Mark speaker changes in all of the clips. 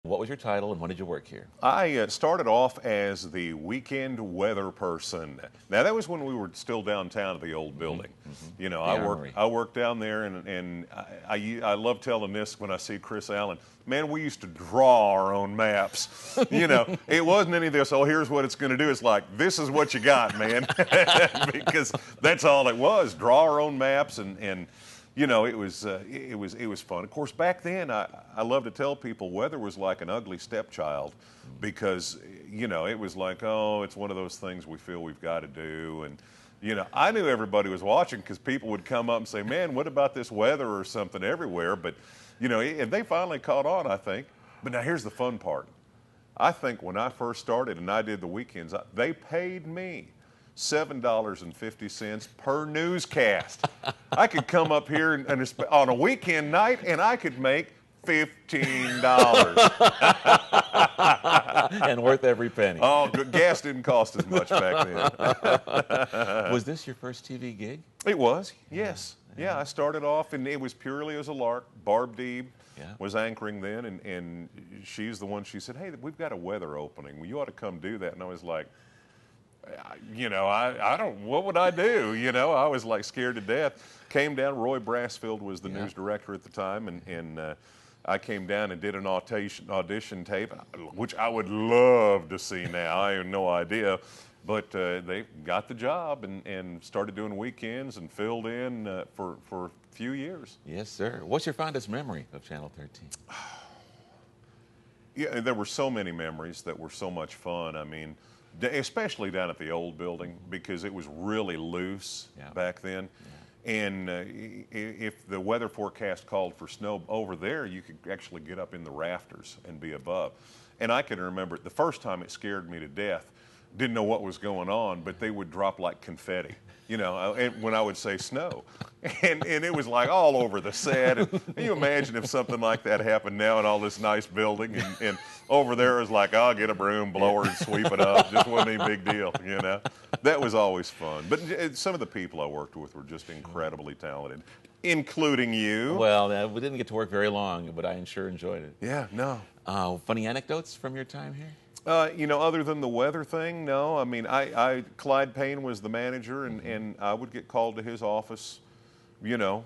Speaker 1: What was your title and when did you work here?
Speaker 2: I started off as the weekend weather person. Now that was when we were still downtown at the old building. You know, I worked down there, and I love telling this when I see Chris Allen. Man, we used to draw our own maps. You know, it wasn't any of this. Oh, here's what it's going to do. It's like, this is what you got, man, because that's all it was. Draw our own maps, and you know, it was fun. Of course, back then, I love to tell people weather was like an ugly stepchild, because you know it was like, oh, it's one of those things we feel we've got to do, and you know, I knew everybody was watching because people would come up and say, man, what about this weather or something everywhere? But you know, and they finally caught on, I think. But now here's the fun part. I think when I first started and I did the weekends, they paid me $7.50 per newscast. I could come up here and on a weekend night, and I could make $15.
Speaker 1: And worth every penny.
Speaker 2: Oh, gas didn't cost as much back then.
Speaker 1: Was this your first TV gig?
Speaker 2: It was, yes. Yeah, I started off, and it was purely as a lark. Barb Deeb was anchoring then, and she's the one, she said, hey, we've got a weather opening. Well, you ought to come do that. And I was like, you know, I don't, what would I do? You know, I was like scared to death. Came down, Roy Brassfield was the news director at the time, and I came down and did an audition tape, which I would love to see now. I have no idea. But they got the job and started doing weekends and filled in for a few years.
Speaker 1: Yes, sir. What's your fondest memory of Channel 13?
Speaker 2: Yeah, there were so many memories that were so much fun. I mean, especially down at the old building, because it was really loose back then. And if the weather forecast called for snow over there, you could actually get up in the rafters and be above. And I can remember the first time it scared me to death. Didn't know what was going on, but they would drop like confetti, you know, and when I would say snow. And it was like all over the set. And can you imagine if something like that happened now in all this nice building, and over there is like, I'll get a broom blower and sweep it up. Just wasn't any big deal, you know. That was always fun. But some of the people I worked with were just incredibly talented, including you.
Speaker 1: Well, we didn't get to work very long, but I sure enjoyed it.
Speaker 2: Yeah, no.
Speaker 1: Funny anecdotes from your time here?
Speaker 2: You know, other than the weather thing, no. I mean, Clyde Payne was the manager, and I would get called to his office, you know,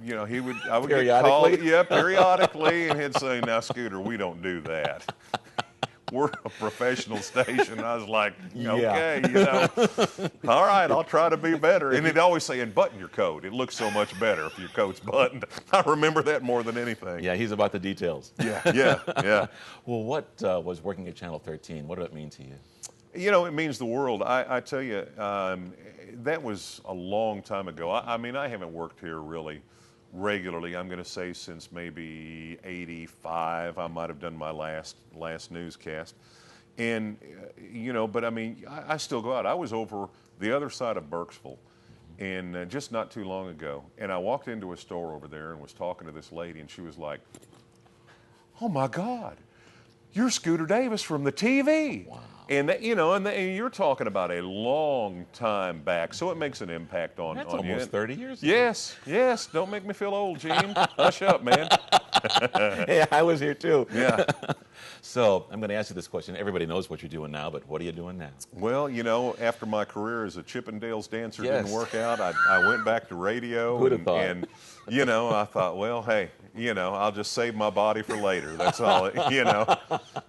Speaker 2: I would get called, periodically, and he'd say, now, Scooter, we don't do that. We're a professional station. I was like, okay, you know, all right, I'll try to be better. And he'd always say, and button your coat. It looks so much better if your coat's buttoned. I remember that more than anything.
Speaker 1: Yeah, he's about the details.
Speaker 2: Yeah.
Speaker 1: Well, what was working at Channel 13? What did it mean to you?
Speaker 2: You know, it means the world. I tell you, that was a long time ago. I mean, I haven't worked here really regularly. I'm going to say since maybe '85. I might have done my last newscast, and you know. But I mean, I still go out. I was over the other side of Burkesville, and just not too long ago, and I walked into a store over there and was talking to this lady, and she was like, "Oh my God, you're Scooter Davis from the TV." Wow. And that, you know, and you're talking about a long time back, so it makes an impact on
Speaker 1: That's
Speaker 2: you.
Speaker 1: Almost 30 years ago.
Speaker 2: Yes. Don't make me feel old, Gene. Hush up, man.
Speaker 1: Hey, I was here too.
Speaker 2: Yeah.
Speaker 1: So I'm going to ask you this question. Everybody knows what you're doing now, but what are you doing now?
Speaker 2: Well, you know, after my career as a Chippendales dancer didn't work out, I went back to radio.
Speaker 1: Who'd have thought?
Speaker 2: And, you know, I thought, well, hey, you know, I'll just save my body for later. That's all, you know.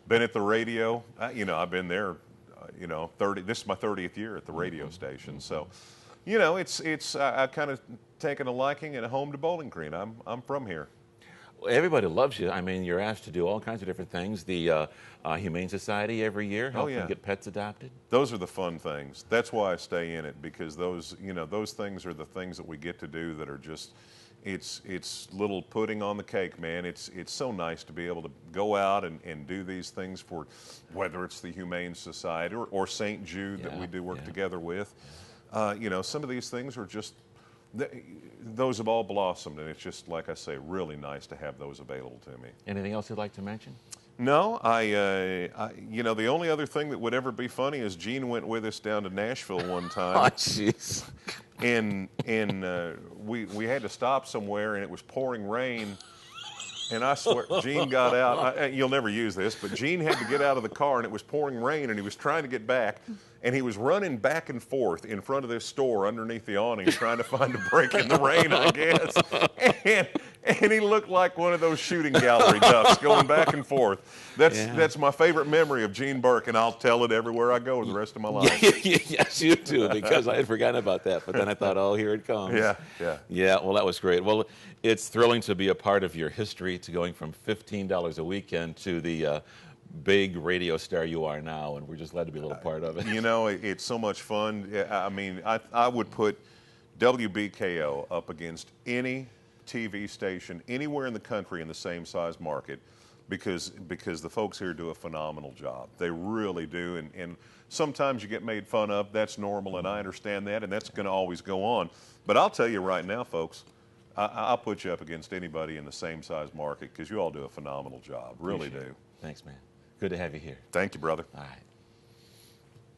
Speaker 2: Been at the radio. You know, I've been there, you know, this is my 30th year at the radio station. So, you know, I kind of taken a liking and a home to Bowling Green. I'm from here.
Speaker 1: Everybody loves you. I mean, you're asked to do all kinds of different things. The Humane Society every year helps them get pets adopted.
Speaker 2: Those are the fun things. That's why I stay in it, because those things are the things that we get to do that are just, it's little pudding on the cake, man. It's so nice to be able to go out and do these things for, whether it's the Humane Society or St. Jude that we do work together with. You know, some of these things are just, those have all blossomed, and it's just, like I say, really nice to have those available to me.
Speaker 1: Anything else you'd like to mention?
Speaker 2: No, you know, the only other thing that would ever be funny is Gene went with us down to Nashville one time.
Speaker 1: Oh, jeez.
Speaker 2: And we had to stop somewhere, and it was pouring rain. And I swear, Gene got out. You'll never use this, but Gene had to get out of the car, and it was pouring rain, and he was trying to get back, and he was running back and forth in front of this store underneath the awning, trying to find a break in the rain, I guess. And he looked like one of those shooting gallery ducks going back and forth. That's my favorite memory of Gene Burke, and I'll tell it everywhere I go the rest of my life.
Speaker 1: Yes, you do, because I had forgotten about that. But then I thought, oh, here it comes.
Speaker 2: Yeah.
Speaker 1: Well, that was great. Well, it's thrilling to be a part of your history, to going from $15 a weekend to the big radio star you are now, and we're just glad to be a little part of it.
Speaker 2: You know, it's so much fun. I mean, I would put WBKO up against any TV station anywhere in the country in the same size market, because the folks here do a phenomenal job. They really do, and sometimes you get made fun of. That's normal, and I understand that, and that's going to always go on. But I'll tell you right now, folks, I'll put you up against anybody in the same size market, because you all do a phenomenal job. Really do.
Speaker 1: Thanks, man. Good to have you here.
Speaker 2: Thank you, brother.
Speaker 1: All right.